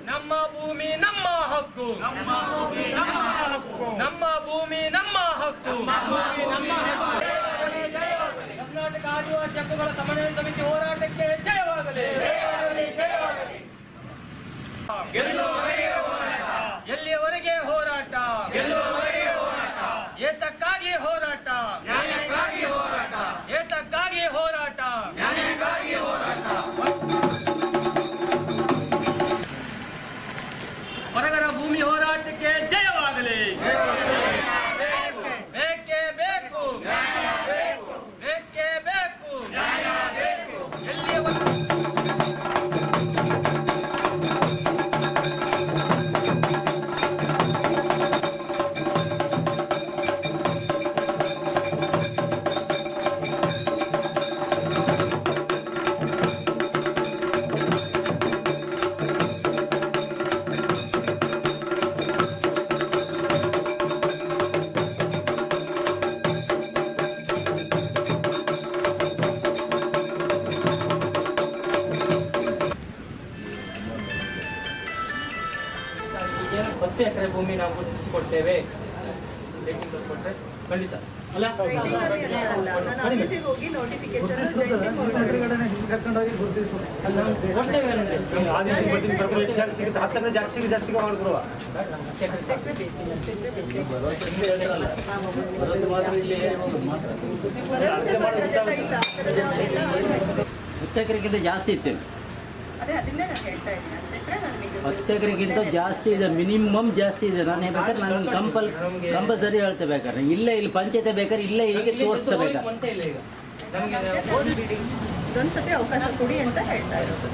ನಮ್ಮ ಭೂಮಿ ನಮ್ಮ ಹಕ್ಕು, ನಮ್ಮ ಭೂಮಿ ನಮ್ಮ ಹಕ್ಕು. ಕರ್ನಾಟಕ ಆದಿವಾಸಿ ಹಕ್ಕುಗಳ ಸಮನ್ವಯ ಸಮಿತಿ ಹೋರಾಟಕ್ಕೆ ಜಯವಾಗಲಿ. ಎಲ್ಲಿಯವರೆಗೆ ಹೋರಾಟ? ಏತಕ್ಕಾಗಿ ಹೋರಾಟ? ಏತಕ್ಕಾಗಿ ಹೋರಾಟ? ಹೊರಗರ ಭೂಮಿ ಹೋರಾಟಕ್ಕೆ ಜಯವಾಗಲಿ. ಬೇಕೇ ಬೇಕು, ಬೇಕೇ ಬೇಕು. ಎಲ್ಲಿಯವರೆಗೆ ಹತ್ತು ಎಕರೆ ಭೂಮಿ ನಾವು ಗುರುತಿಸಿಕೊಡ್ತೇವೆ. ಕೊಟ್ಟರೆ ಖಂಡಿತ ಅಲ್ಲ, ಜಾಸ್ತಿ ಮಾಡ್ಕೊಡುವ. ಹತ್ತು ಎಕರೆಗಿಂತ ಜಾಸ್ತಿ ಇತ್ತು. 10 ಎಕರೆಗಿಂತ ಜಾಸ್ತಿ ಇದೆ, ಮಿನಿಮಮ್ ಜಾಸ್ತಿ ಇದೆ. ನಾನು ಬೇಕಾದ್ರೆ ನಾನು ಕಂಪಲ್ಸರಿ ಹೇಳ್ತೆ ಬೇಕಾದ್ರೆ. ಇಲ್ಲೇ ಇಲ್ಲಿ ಪಂಚಾಯತ್ ಬೇಕಾದ್ರೆ ಇಲ್ಲೇ ಹೀಗೆ ತೋರಿಸ್ತಾ ಬೇಕಾದ್ರೆ ಇದೊಂದ್ಸತಿ ಅವಕಾಶ ಕೊಡಿ ಅಂತ ಹೇಳ್ತಾ ಇರೋದು.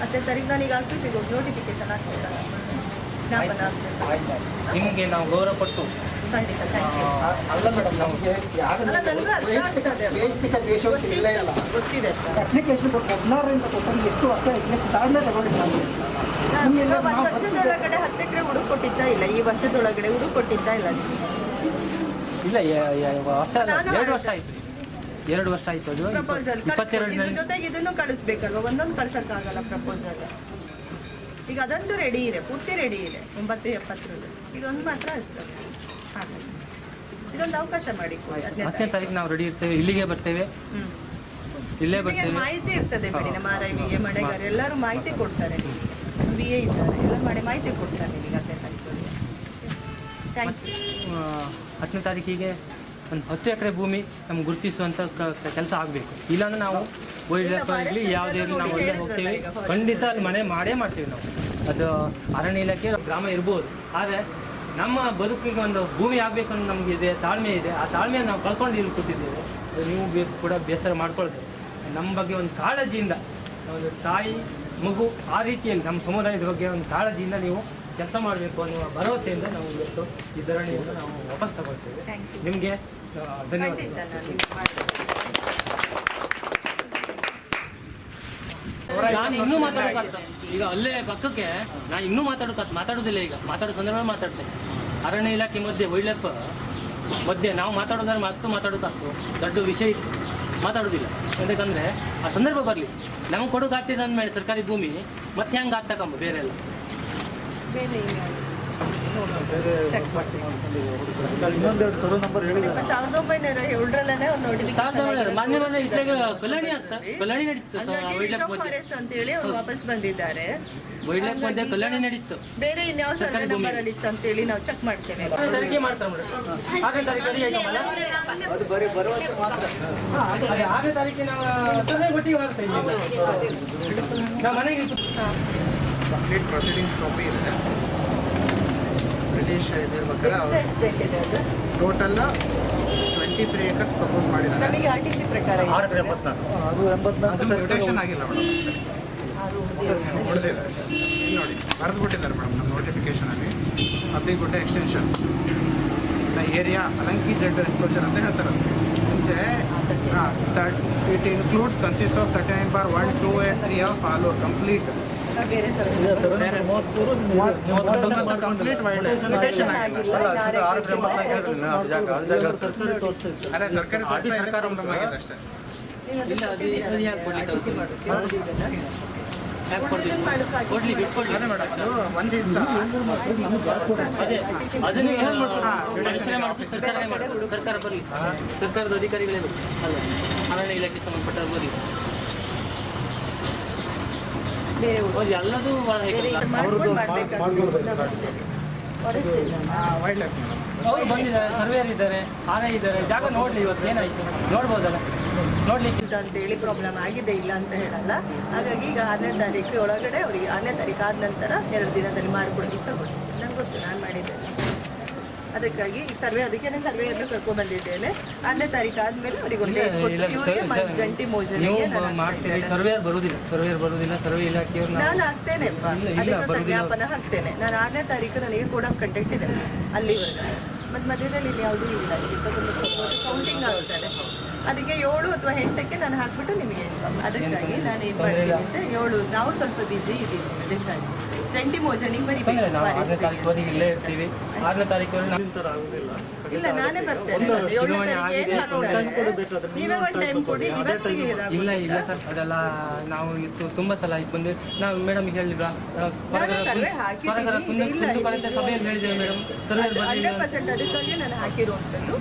10ನೇ ತಾರೀಕು ನಾನು ಈಗ ಆಫೀಸಿಗೆ ಹೋಗಿ ನೋಟಿಫಿಕೇಶನ್ ಹಾಕ್ತಿದ್ದಾರೆ. ನಿಮಗೆ ನಾವು ಗೌರವ ಕೊಟ್ಟು ಖಂಡಿತ ಅಲ್ಲ ಮೇಡಮ್, ನಮಗೆ ವೈಯಕ್ತಿಕ ದ್ವೇಷ ಇಲ್ಲ ಇಲ್ಲ ಗೊತ್ತಿದೆ. ಅಪ್ಲಿಕೇಶನ್ ಕೊಟ್ಟು 16ರಿಂದ ಕೊಟ್ಟರೆ ಎಷ್ಟು ವರ್ಷ ತಾಳ್ಮೆ ತಗೊಂಡಿಲ್ಲ. ಒಂದು ವರ್ಷದೊಳಗಡೆ 10 ಎಕರೆ ಹುಡುಕ್ ಕೊಟ್ಟಿದ್ದ ಇಲ್ಲ, ಈ ವರ್ಷದೊಳಗಡೆ ಹುಡುಕ್ ಕೊಟ್ಟಿದ್ದ ಇಲ್ಲ. ಇಲ್ಲ, ವರ್ಷ 2 ವರ್ಷ ಆಯ್ತು. 2 ವರ್ಷ ಆಯ್ತು. ಅದು ಪ್ರಪೋಸಲ್ 22 ಜೊತೆಗೆ ಇದನ್ನು ಕಳಿಸ್ಬೇಕಲ್ವ, ಒಂದೊಂದು ಕಳ್ಸಕ್ಕಾಗಲ್ಲ ಪ್ರಪೋಸಲ್. ಈಗ ಅದಂತೂ ರೆಡಿ ಇದೆ, ಪೂರ್ತಿ ರೆಡಿ ಇದೆ 90-70. ಇದೊಂದು ಮಾತ್ರ ಅಷ್ಟೇ. ಇದೊಂದು ಅವಕಾಶ ಮಾಡಿ. 10ನೇ ತಾರೀಕು ನಾವು ರೆಡಿ ಇರ್ತೇವೆ, ಇಲ್ಲಿಗೆ ಬರ್ತೇವೆ, ಇಲ್ಲೇ ಬರ್ತೇವೆ. ಮಾಹಿತಿ ಇರ್ತದೆ ಬಿಡಿ, ನಮ್ಮ RIVA ಮಳೆಗಾರ ಎಲ್ಲರೂ ಮಾಹಿತಿ ಕೊಡ್ತಾರೆ. VA ಇದ್ದಾರೆ, ಎಲ್ಲ ಮಾಡಿ ಮಾಹಿತಿ ಕೊಡ್ತಾರೆ ನಿಮಗೆ 10ನೇ ತಾರೀಕು. Thank you. 10ನೇ ತಾರೀಕಿಗೆ ಒಂದು 10 ಎಕರೆ ಭೂಮಿ ನಮ್ಗೆ ಗುರುತಿಸುವಂಥ ಕೆಲಸ ಆಗಬೇಕು. ಇಲ್ಲಾಂದ್ರೆ ನಾವು ಇರಲಿ ಯಾವುದೇ ಇರಲಿ ನಾವು ಒಳ್ಳೆ ಹೋಗ್ತೀವಿ, ಖಂಡಿತ ಅಲ್ಲಿ ಮನೆ ಮಾಡೇ ಮಾಡ್ತೀವಿ ನಾವು. ಅದು ಅರಣ್ಯ ಇಲಾಖೆ ಗ್ರಾಮ ಇರ್ಬೋದು, ಆದರೆ ನಮ್ಮ ಬದುಕಿಗೆ ಒಂದು ಭೂಮಿ ಆಗಬೇಕು ಅನ್ನೋ ನಮಗಿದೆ, ತಾಳ್ಮೆ ಇದೆ. ಆ ತಾಳ್ಮೆಯನ್ನು ನಾವು ಕಳ್ಕೊಂಡು ಇಲ್ಲಿ ಕೂತಿದ್ದೇವೆ. ನೀವು ಕೂಡ ಬೇಸರ ಮಾಡ್ಕೊಳ್ತೇವೆ. ನಮ್ಮ ಬಗ್ಗೆ ಒಂದು ಕಾಳಜಿಯಿಂದ, ಒಂದು ತಾಯಿ ಮಗು ಆ ರೀತಿಯಲ್ಲಿ ನಮ್ಮ ಸಮುದಾಯದ ಬಗ್ಗೆ ಒಂದು ಕಾಳಜಿಯಿಂದ ನೀವು ಕೆಲಸ ಮಾಡಬೇಕು ಅನ್ನುವ ಭರವಸೆಯಿಂದ ನಾವು ಇವತ್ತು ಈ ಧರಣಿಯನ್ನು ನಾವು ವಾಪಸ್ ತಗೊಳ್ತೇವೆ. ನಿಮಗೆ ಧನ್ಯವಾದ. ನಾನು ಇನ್ನೂ ಮಾತಾಡೋಕ್ಕಾಗ್ತ, ಈಗ ಅಲ್ಲೇ ಪಕ್ಕಕ್ಕೆ ನಾನು ಇನ್ನೂ ಮಾತಾಡೋದಿಲ್ಲ. ಈಗ ಮಾತಾಡೋ ಸಂದರ್ಭ ಮಾತಾಡ್ತೇನೆ. ಅರಣ್ಯ ಇಲಾಖೆ ಮಧ್ಯೆ ವೈಲ್ಡ್ ಲೈಫ್ ಮಧ್ಯೆ ನಾವು ಮಾತಾಡೋದಾದ್ರೆ ಮಾತಾಡೋಕ್ಕಾಗ್ತು, ದೊಡ್ಡ ವಿಷಯ ಇತ್ತು, ಮಾತಾಡೋದಿಲ್ಲ. ಯಾಕಂದರೆ ಆ ಸಂದರ್ಭ ಬರಲಿ, ನಮಗೆ ಕೊಡೋಕ್ಕಾಗ್ತಿದೆ ಅಂದಮೇಲೆ ಸರ್ಕಾರಿ ಭೂಮಿ ಮತ್ತೆ ಹೆಂಗೆ ಆಗ್ತಕ್ಕಂಬ ಬೇರೆ ಎಲ್ಲ ಇನ್ನೊಂದೆರಡು ಸರ್ವ ನಂಬರ್ ಹೇಳಿ. 1907ರಲ್ಲೇ ಒಂದು ನೋಟಿಫಿಕೇಶನ್ ಮೊನ್ನೆ ಇತ್ಲಾಗ ಕಲ್ಯಾಣಿ ಆಗ್ತಾ, ಕಲ್ಯಾಣಿ ನಡೀತು ಫಾರೆಸ್ಟ್ ಅಂತ ಹೇಳಿ ಅವ್ರು ವಾಪಸ್ ಬಂದಿದ್ದಾರೆ. ವೈಲ್ಡ್ ಲೈಫ್ ಮಧ್ಯೆ ಕಲ್ಯಾಣಿ ನಡೀತು. ಬೇರೆ ಇನ್ಯಾವ ಸರ್ವೆ ನಂಬರ್ ಅಲ್ಲಿ ಇತ್ತು ಅಂತ ಹೇಳಿ ನಾವು ಚೆಕ್ ಮಾಡ್ತೇವೆ. ತಾರೀಕಿಗೆ ಮಾಡ್ತಾರೆ ಮೇಡಮ್. 6ನೇ ತಾರೀಕು ರೆಡಿ ಆಯ್ತಲ್ಲ, ಅದು ಬರೀ ಭರವಸೆ ಮಾತ್ರ. 6ನೇ ತಾರೀಕಿಗೆ ನಾವು ಸರ್ವೆ ಒಟ್ಟಿಗೆ ಮಾಡ್ತಾ ಇದ್ದೀವಿ. ನಾವು ಮನೆಗೆ ಕಂಪ್ಲೀಟ್ ಪ್ರೊಸೀಡಿಂಗ್ಸ್ ಕಾಪಿ ಇದೆ. ಬ್ರಿಟಿಷ್ ಇದಿರ್ಬೇಕಾದ್ರೆ ಟೋಟಲ್ 23 ಏಕರ್ಸ್ ಪ್ರಪೋಸ್ ಮಾಡಿದ್ದಾರೆ. ನಮಗೆ RTC ಪ್ರಕಾರ ಅದು 84 ಮ್ಯೂಟೇಷನ್ ಆಗಿಲ್ಲ ಮೇಡಮ್. ಹೊಡೆದಿಲ್ಲ ನೋಡಿ, ಬರೆದು ಬಿಟ್ಟಿದ್ದಾರೆ ಮೇಡಮ್ ನಮ್ಮ ನೋಟಿಫಿಕೇಶನಲ್ಲಿ. ಅಬ್ಬಿಗುಡ್ಡೆ ಎಕ್ಸ್ಟೆನ್ಷನ್ ದ ಏರಿಯಾ ಅಲಂಕಿ ಜೆಡ್ ಎನ್ಕ್ಲೋಜರ್ ಅಂತ ಹೇಳ್ತಾರೆ. ಮುಂಚೆ it includes consist of 39/1, 2 and 3 of all over complete. ಬೇರೆ ಸರ್ವೆ ಕಂಪ್ಲೀಟ್ ವೈಲ್ಡ್ ಮ್ಯೂಟೇಷನ್ ಆಗಿಲ್ಲ. ಅದೇ ಸರ್ಕಾರಿ ಆಗಿದೆ ಅಷ್ಟೇ. ನೀವು ಅದು ಇಲ್ಲ, ಅದು ಯಾಕೆ ಕೊಡ್ಲಿಕ್ಕೆ RTC ಮಾಡೋಕ್ಕೆ ಉಳಿದಿದ್ದೆಲ್ಲ? ಯಾಕೆ ಉಳಿದಿದ್ದನ್ನ ಮಾಡೋಕ್ಕಾಗಿ- ಕೊಡ್ಲಿ ಬಿಟ್ಕೊಡ್ಲಿ ಅದೇ ಮೇಡಮ್ ಅದು ಒಂದು ದಿವಸ ಅದೇ ಅದನ್ನೇ ಮನುಷ್ಯರೇ ಮಾಡ್ತೀವಿ, ಸರ್ಕಾರನೇ ಮಾಡ್ತೀವಿ. ಸರ್ಕಾರ ಬರಲಿ, ಸರ್ಕಾರದ ಅಧಿಕಾರಿಗಳೇ ಬರಲಿ, ಅಲ್ಲ ಅರಣ್ಯ ಇಲಾಖೆ ಸಂಬಂಧಪಟ್ಟ ಬರಲಿ. ಬೇರೆ ಊರು. ಹೌದು, ಎಲ್ಲದೂ ಭಾಳ ಬೇರೆ ಹೇಗಿಲ್ಲ. ಇದು ಮಾಡ್ಕೊಂಡು ಮಾಡ್ಬೇಕಾಗ್ತದೆ. ನಮಸ್ತೆ. ಫಾರೆಸ್ಟ್ ಇಲ್ಲ. Wild life madam. ಅವರು ಬಂದಿದ್ದಾರೆ, ಸರ್ವೇಯರ್ ಇದ್ದಾರೆ, ಆನೆ ಇದ್ದಾರೆ, ಜಾಗ ನೋಡ್ಲಿ, ಇವತ್ತು ಏನಾಯ್ತು ನೋಡ್ಬೋದಲ್ಲ, ನೋಡ್ಲಿಕ್ಕೆ ಇದು ಅಂತೇಳಿ ಪ್ರಾಬ್ಲಮ್ ಆಗಿದೆ, ಇಲ್ಲ ಅಂತ ಹೇಳಲ್ಲ. ಹಾಗಾಗಿ ಈಗ 6ನೇ ತಾರೀಕು ಒಳಗಡೆ ಅವರಿಗೆ 6ನೇ ತಾರೀಕು ಆದ ನಂತರ 2 ದಿನದಲ್ಲಿ ಮಾಡಿಕೊಡಿ ತಗೊಳ್ಳಿ. ನಂಗೆ ಗೊತ್ತು, ನಾನು ಮಾಡಿದ್ದೇನೆ. ಅದಕ್ಕಾಗಿ ಈ ಅದಕ್ಕೇನೆ ಸರ್ವೆಯನ್ನು ಕರ್ಕೊಂಡು ಬಂದಿದ್ದೇನೆ. 6ನೇ ತಾರೀಕು ಆದ್ಮೇಲೆ ಅವರಿಗೆ ಒಂದು ಡೇಟ್ ಕೊಟ್ಟು ಇವರಿಗೆ ಜಂಟಿ ಮೋಜಣಿಗೆ ನೀವು ನಾನು ಮಾಡ್ತೀರಿ. ಸರ್ವೇಯರ್ ಬರುವುದಿಲ್ಲ, ಸರ್ವೆ ಇಲಾಖೆಯವ್ರು ನಾನು ಹಾಕ್ತೇನೆ, ಅದಕ್ಕೆ ಜ್ಞಾಪನ ಹಾಕ್ತೇನೆ. ನಾನು 6ನೇ ತಾರೀಕು ನನಗೆ ಕೂಡ ಕಂಟೆಕ್ಟ್ ಇದೆ ಅಲ್ಲಿವರೆಗೆ. ಮತ್ತು ಮಧ್ಯದಲ್ಲಿ ಇಲ್ಲಿ ಯಾವುದೂ ಇಲ್ಲ, ಇಲ್ಲಿ ಕೌಂಟಿಂಗ್ ಆಗ್ತಾರೆ. ಅದಕ್ಕೆ 7 ಅಥವಾ 8ಕ್ಕೆ ನಾನು ಹಾಕ್ಬಿಟ್ಟು ನಿಮಗೆ ಹೇಳ್ತೀನಿ. ಅದಕ್ಕಾಗಿ ನಾನು ಏನು ಮಾಡ್ತೀನಿ ಅಂತ 7 ನಾವು ಸ್ವಲ್ಪ ಬ್ಯುಸಿ ಇದ್ದೀವಿ. ಅದಕ್ಕಾಗಿ ಜಂಟಿ ಮೋಜಣಿಗೆ ಬರೀಬೇಕು. ನಾವು 6ನೇ ತಾರೀಕುವರೆಗೆ ಇಲ್ಲೇ ಇರ್ತೀವಿ. 6ನೇ ತಾರೀಕುವರೆಗೆ ಇಲ್ಲ, ನಾನೇ ಬರ್ತೇನೆ. 7ನೇ ತಾರೀಕು ಏನು ಹಾಕ್ತಾರೆ ನೀವೇ ಒಂದು ಟೈಮ್ ಕೊಡಿ. ಇವತ್ತಿಗೆ ಇಲ್ಲ ಇಲ್ಲ ಸರ್, ಅದೆಲ್ಲ ನಾವು ಇದು ತುಂಬ ಸಲ ಆಯ್ತು ಬಂದು ನಾವು ಮೇಡಮ್ ಹೇಳಿದ್ರಾ ಸರ್ವೆ ಹಾಕಿದ್ದೀನಿ. ಇಲ್ಲ, ಸಭೆಯಲ್ಲಿ ಹೇಳಿದ್ದೇವೆ ಮೇಡಮ್, ಸರ್ವೇರ್ ಬರಲಿಲ್ಲ. 100% ಅದಕ್ಕಾಗಿ ನಾನು ಹಾಕಿರುವಂಥದ್ದು.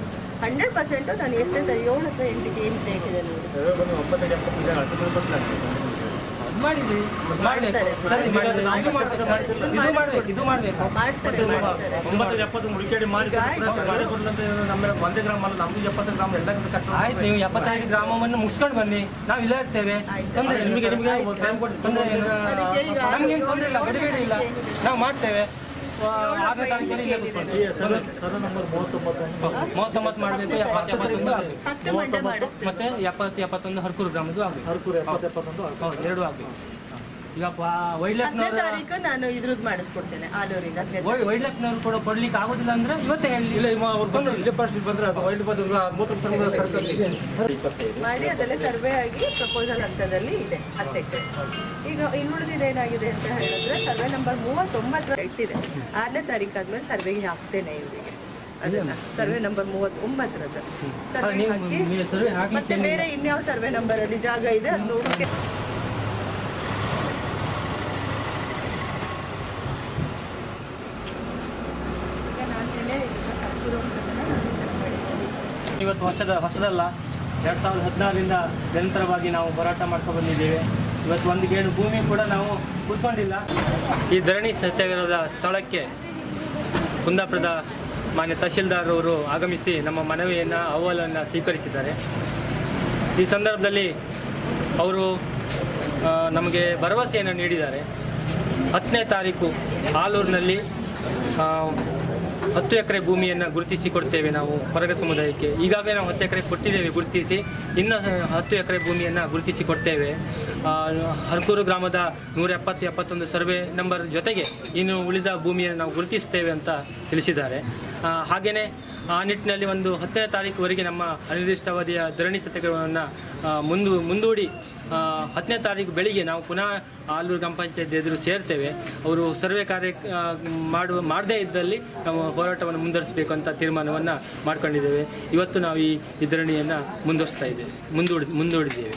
100% ನಾನು ಎಷ್ಟೇ 7 ಅಥವಾ 8ಗೆ ಏನು ಡೇಟ್ ಇದೆ ಮಾಡಿದ್ವಿ, ಮಾಡಬೇಕು, ಸರಿ ಮಾಡಿದ್ವಿ, ಇದು ಮಾಡಬೇಕು, ಇದು ಮಾಡಬೇಕು. ಮಾಡ್ತಾರೆ. 970 ಮುಡಿಕೇಡಿ ಮಾಡಿ ನಮ್ಮ 1 ಗ್ರಾಮ ಅಲ್ಲ, ನಮ್ದು 70 ಗ್ರಾಮ ಎಲ್ಲರಿಗೂ ಕಷ್ಟ. ಆಯ್ತು, ನೀವು 75 ಗ್ರಾಮವನ್ನು ಮುಗಿಸ್ಕೊಂಡು ಬನ್ನಿ, ನಾವು ಇಲ್ಲೇ ಇರ್ತೇವೆ. ತೊಂದರೆ ಇಲ್ಲ, ನಿಮಗೆ ಟೈಮ್ ಕೊಟ್ಟು ತೊಂದರೆ ಇಲ್ಲ, ನಮಗೇನು ತೊಂದರೆ ಇಲ್ಲ, ಗಡಿಬೇಡಿ ಇಲ್ಲ, ನಾವು ಮಾಡ್ತೇವೆ. 6ನೇ ತಾರೀಕಿಗೆ ಇಲ್ಲೇ ಕೂತ್ಕೊಳ್ಳಿ. ಸರ್ವೆ ನಂಬರ್ 39 ಮಾಡಬೇಕು, 70 71 ಆಗಬೇಕು, 10 ಮಂಡೆ ಮಾಡಿಸ್ತೀನಿ. ಮತ್ತೆ 70 71 ಹರ್ಕೂರು ಗ್ರಾಮದ್ದು ಆಗಬೇಕು. ಹರ್ಕೂರು 70 ಹೌದು, 2 ಆಗಬೇಕು. ಈಗ ವೈಲ್ಡ್ 10ನೇ ಲೈಫ್ನವರು ತಾರೀಕು ನಾನು ಇದ್ರದ್ದು ಮಾಡಿಸ್ಕೊಡ್ತೇನೆ ಆಲೂರಿಂದ. ವೈಲ್ಡ್ ಲೈಫ್ನವರು ಕೂಡ ಕೊಡ್ಲಿಕ್ಕೆ ಆಗೋದಿಲ್ಲ ಅಂದ್ರೆ ಇವತ್ತೇ ಹೇಳಿ. ಇಲ್ಲ, ಅವ್ರು ಬಂದ್ರೆ ಇಲ್ಲೇ ಫಸ್ಟ್ ಬಂದ್ರೆ ಅದು ವೈಲ್ಡ್ ಬಂದ್ರೆ 30 ಸರ್ಕಲ್ 25 ಮಾಡಿ ಅದೆಲ್ಲ ಸರ್ವೆ ಆಗಿ ಪ್ರಪೋಸಲ್ ಹಂತದಲ್ಲಿ ಇದೆ 10 ಎಕರೆ. ಈಗ ಇನ್ನುಳಿದಿದೆ ಏನಾಗಿದೆ ಅಂತ ಹೇಳಿದ್ರೆ ಸರ್ವೆ ನಂಬರ್ 39 ಇಟ್ಟಿದೆ. 6ನೇ ತಾರೀಕು ಆದ್ಮೇಲೆ ಸರ್ವೆಗೆ ಹಾಕ್ತೇನೆ ಇವರಿಗೆ. ಅದನ್ನ ಸರ್ವೆ ನಂಬರ್ 39 ಸರ್ವೆ ಹಾಕಿ ನೀವು ಸರ್ವೆ ಹಾಕಿ ಮತ್ತೆ ಬೇರೆ ಇನ್ಯಾವ ಸರ್ವೆ ನಂಬರ್ ಅಲ್ಲಿ ಜಾಗ ಇದೆ ಅದು ನೋಡೋಕೆ. ಇವತ್ತು ಹೊಸದಲ್ಲ, 2016ರಿಂದ ನಿರಂತರವಾಗಿ ನಾವು ಹೋರಾಟ ಮಾಡ್ಕೊಂಡು ಬಂದಿದ್ದೇವೆ. ಇವತ್ತು ಒಂದು ಗೇಣು ಭೂಮಿ ಕೂಡ ನಾವು ಕೂತ್ಕೊಂಡಿಲ್ಲ. ಈ ಧರಣಿ ಸತ್ಯಾಗ್ರಹದ ಸ್ಥಳಕ್ಕೆ ಕುಂದಾಪುರದ ಮಾನ್ಯ ತಹಶೀಲ್ದಾರ್ ಅವರು ಆಗಮಿಸಿ ನಮ್ಮ ಮನವಿಯನ್ನು ಅಹವಾಲನ್ನು ಸ್ವೀಕರಿಸಿದ್ದಾರೆ. ಈ ಸಂದರ್ಭದಲ್ಲಿ ಅವರು ನಮಗೆ ಭರವಸೆಯನ್ನು ನೀಡಿದ್ದಾರೆ. 10ನೇ ತಾರೀಕು ಆಲೂರಿನಲ್ಲಿ 10 ಎಕರೆ ಭೂಮಿಯನ್ನು ಗುರುತಿಸಿ ಕೊಡ್ತೇವೆ ನಾವು ಹೊರಗ ಸಮುದಾಯಕ್ಕೆ. ಈಗಾಗಲೇ ನಾವು 10 ಎಕರೆ ಕೊಟ್ಟಿದ್ದೇವೆ ಗುರುತಿಸಿ, ಇನ್ನು 10 ಎಕರೆ ಭೂಮಿಯನ್ನು ಗುರುತಿಸಿ ಕೊಡ್ತೇವೆ. ಹರ್ಕೂರು ಗ್ರಾಮದ 170-71 ಸರ್ವೆ ನಂಬರ್ ಜೊತೆಗೆ ಇನ್ನು ಉಳಿದ ಭೂಮಿಯನ್ನು ನಾವು ಗುರುತಿಸ್ತೇವೆ ಅಂತ ತಿಳಿಸಿದ್ದಾರೆ. ಹಾಗೆಯೇ ಆ ನಿಟ್ಟಿನಲ್ಲಿ ಒಂದು 10ನೇ ತಾರೀಕುವರೆಗೆ ನಮ್ಮ ಅನಿರ್ದಿಷ್ಟಾವಧಿಯ ಧರಣಿ ಸತ್ಯಾಗ್ರಹವನ್ನು ಮುಂದೂಡಿ 10ನೇ ತಾರೀಕು ಬೆಳಿಗ್ಗೆ ನಾವು ಪುನಃ ಆಲೂರು ಗ್ರಾಮ ಪಂಚಾಯತ್ ಎದುರು ಸೇರ್ತೇವೆ. ಅವರು ಸರ್ವೆ ಕಾರ್ಯ ಮಾಡದೇ ಇದ್ದಲ್ಲಿ ನಾವು ಹೋರಾಟವನ್ನು ಮುಂದುವರಿಸಬೇಕು ಅಂತ ತೀರ್ಮಾನವನ್ನು ಮಾಡ್ಕೊಂಡಿದ್ದೇವೆ. ಇವತ್ತು ನಾವು ಈ ಧರಣಿಯನ್ನು ಮುಂದುವರಿಸ್ತಾ ಇದ್ದೇವೆ, ಮುಂದೂಡಿದ್ದೇವೆ.